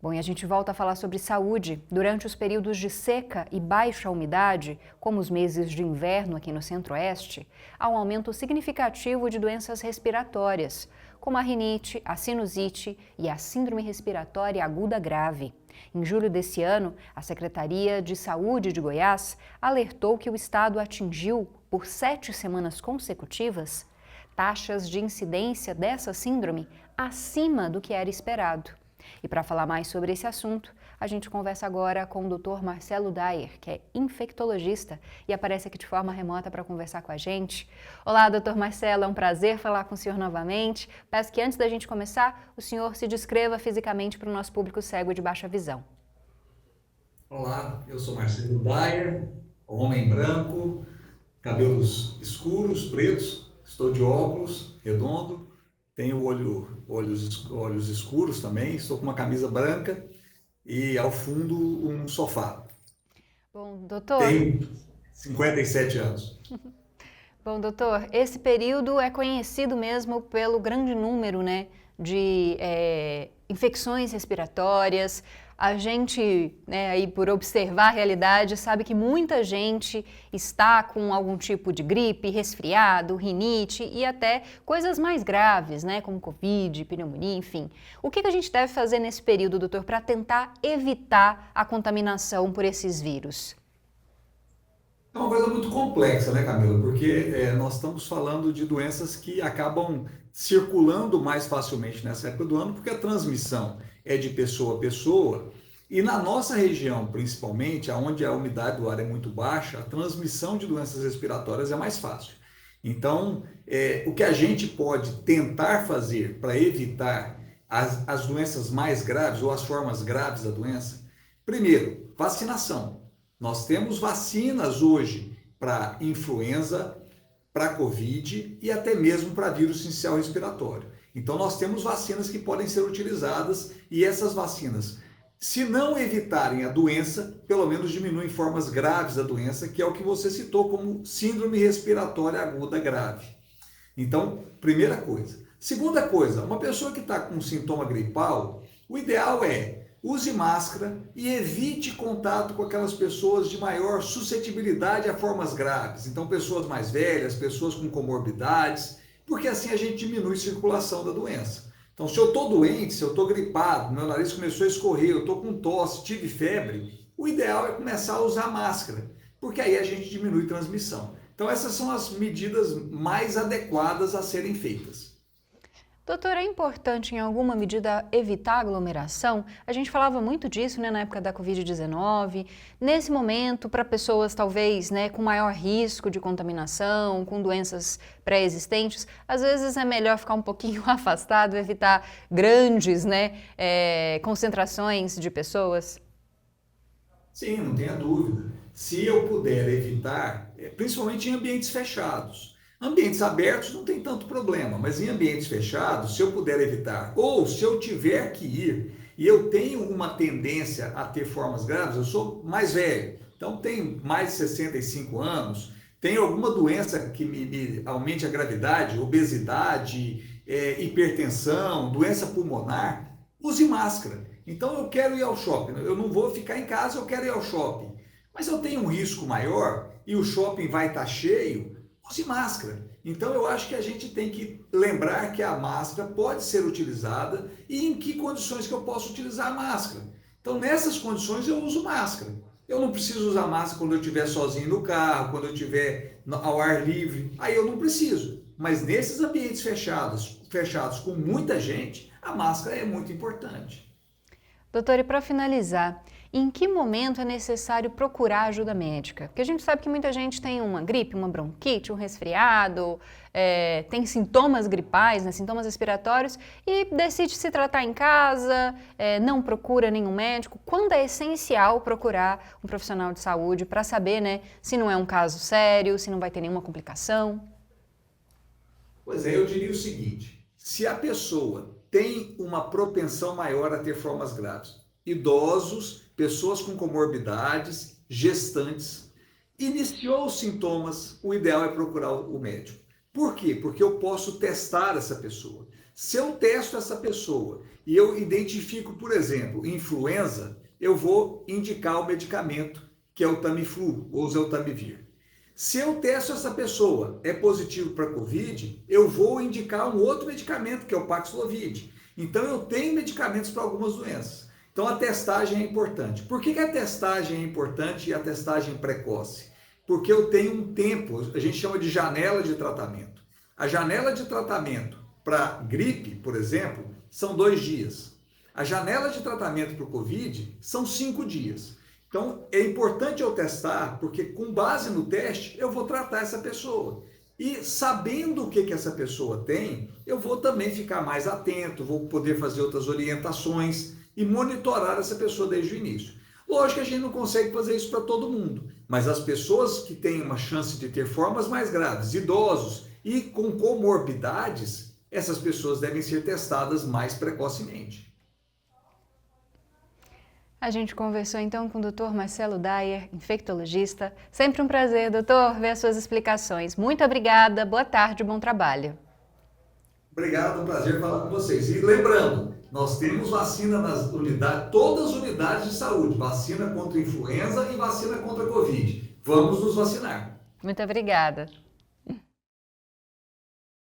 Bom, e a gente volta a falar sobre saúde. Durante os períodos de seca e baixa umidade, como os meses de inverno aqui no Centro-Oeste, há um aumento significativo de doenças respiratórias, como a rinite, a sinusite e a síndrome respiratória aguda grave. Em julho desse ano, a Secretaria de Saúde de Goiás alertou que o estado atingiu, por 7 semanas consecutivas, taxas de incidência dessa síndrome acima do que era esperado. E para falar mais sobre esse assunto, a gente conversa agora com o Dr. Marcelo Dyer, que é infectologista e aparece aqui de forma remota para conversar com a gente. Olá, Dr. Marcelo, é um prazer falar com o senhor novamente. Peço que antes da gente começar, o senhor se descreva fisicamente para o nosso público cego e de baixa visão. Olá, eu sou Marcelo Dyer, homem branco, cabelos escuros, pretos, estou de óculos, redondo, tenho olhos escuros também, estou com uma camisa branca e ao fundo um sofá. Bom, doutor, Tenho 57 anos. Bom, doutor, esse período é conhecido mesmo pelo grande número, né, de infecções respiratórias. A gente, né, aí por observar a realidade, sabe que muita gente está com algum tipo de gripe, resfriado, rinite e até coisas mais graves, né, como Covid, pneumonia, enfim. O que a gente deve fazer nesse período, doutor, para tentar evitar a contaminação por esses vírus? É uma coisa muito complexa, né, Camila? Porque nós estamos falando de doenças que acabam circulando mais facilmente nessa época do ano, porque a transmissão é de pessoa a pessoa. E na nossa região, principalmente, onde a umidade do ar é muito baixa, a transmissão de doenças respiratórias é mais fácil. Então, o que a gente pode tentar fazer para evitar as doenças mais graves ou as formas graves da doença, primeiro, vacinação. Nós temos vacinas hoje para influenza, para Covid e até mesmo para vírus sincicial respiratório. Então, nós temos vacinas que podem ser utilizadas e essas vacinas, se não evitarem a doença, pelo menos diminuem formas graves da doença, que é o que você citou como síndrome respiratória aguda grave. Então, primeira coisa. Segunda coisa, uma pessoa que está com um sintoma gripal, o ideal é use máscara e evite contato com aquelas pessoas de maior suscetibilidade a formas graves. Então, pessoas mais velhas, pessoas com comorbidades, porque assim a gente diminui a circulação da doença. Então, se eu estou doente, se eu estou gripado, meu nariz começou a escorrer, eu estou com tosse, tive febre, o ideal é começar a usar máscara, porque aí a gente diminui a transmissão. Então, essas são as medidas mais adequadas a serem feitas. Doutor, é importante em alguma medida evitar aglomeração? A gente falava muito disso, né, na época da Covid-19. Nesse momento, para pessoas talvez, né, com maior risco de contaminação, com doenças pré-existentes, às vezes é melhor ficar um pouquinho afastado, evitar grandes, né, concentrações de pessoas. Sim, não tenha dúvida. Se eu puder evitar, principalmente em ambientes fechados. Ambientes abertos não tem tanto problema, mas em ambientes fechados, se eu puder evitar, ou se eu tiver que ir e eu tenho uma tendência a ter formas graves, eu sou mais velho, então tenho mais de 65 anos, tenho alguma doença que me aumente a gravidade, obesidade, hipertensão, doença pulmonar, use máscara. Então eu quero ir ao shopping, eu não vou ficar em casa, eu quero ir ao shopping. Mas eu tenho um risco maior e o shopping vai estar cheio, use máscara. Então eu acho que a gente tem que lembrar que a máscara pode ser utilizada e em que condições que eu posso utilizar a máscara. Então nessas condições eu uso máscara. Eu não preciso usar máscara quando eu estiver sozinho no carro, quando eu estiver ao ar livre, aí eu não preciso. Mas nesses ambientes fechados com muita gente, a máscara é muito importante. Doutor, e para finalizar, em que momento é necessário procurar ajuda médica? Porque a gente sabe que muita gente tem uma gripe, uma bronquite, um resfriado, tem sintomas gripais, né, sintomas respiratórios e decide se tratar em casa, não procura nenhum médico. Quando é essencial procurar um profissional de saúde para saber, né, se não é um caso sério, se não vai ter nenhuma complicação? Pois é, eu diria o seguinte: se a pessoa tem uma propensão maior a ter formas graves, idosos, pessoas com comorbidades, gestantes, iniciou os sintomas, o ideal é procurar o médico. Por quê? Porque eu posso testar essa pessoa. Se eu testo essa pessoa e eu identifico, por exemplo, influenza, eu vou indicar o medicamento, que é o Tamiflu ou Zeltamivir. Se eu testo essa pessoa, é positivo para Covid, eu vou indicar um outro medicamento, que é o Paxlovid. Então, eu tenho medicamentos para algumas doenças. Então, a testagem é importante. Por que a testagem é importante e a testagem precoce? Porque eu tenho um tempo, a gente chama de janela de tratamento. A janela de tratamento para gripe, por exemplo, são 2 dias. A janela de tratamento para o Covid são 5 dias. Então, é importante eu testar, porque com base no teste, eu vou tratar essa pessoa. E sabendo o que essa pessoa tem, eu vou também ficar mais atento, vou poder fazer outras orientações e monitorar essa pessoa desde o início. Lógico que a gente não consegue fazer isso para todo mundo, mas as pessoas que têm uma chance de ter formas mais graves, idosos e com comorbidades, essas pessoas devem ser testadas mais precocemente. A gente conversou então com o Dr. Marcelo Dayer, infectologista. Sempre um prazer, doutor, ver as suas explicações. Muito obrigada, boa tarde, bom trabalho. Obrigado, um prazer falar com vocês. E lembrando, nós temos vacina nas unidades, todas as unidades de saúde, vacina contra influenza e vacina contra Covid. Vamos nos vacinar. Muito obrigada.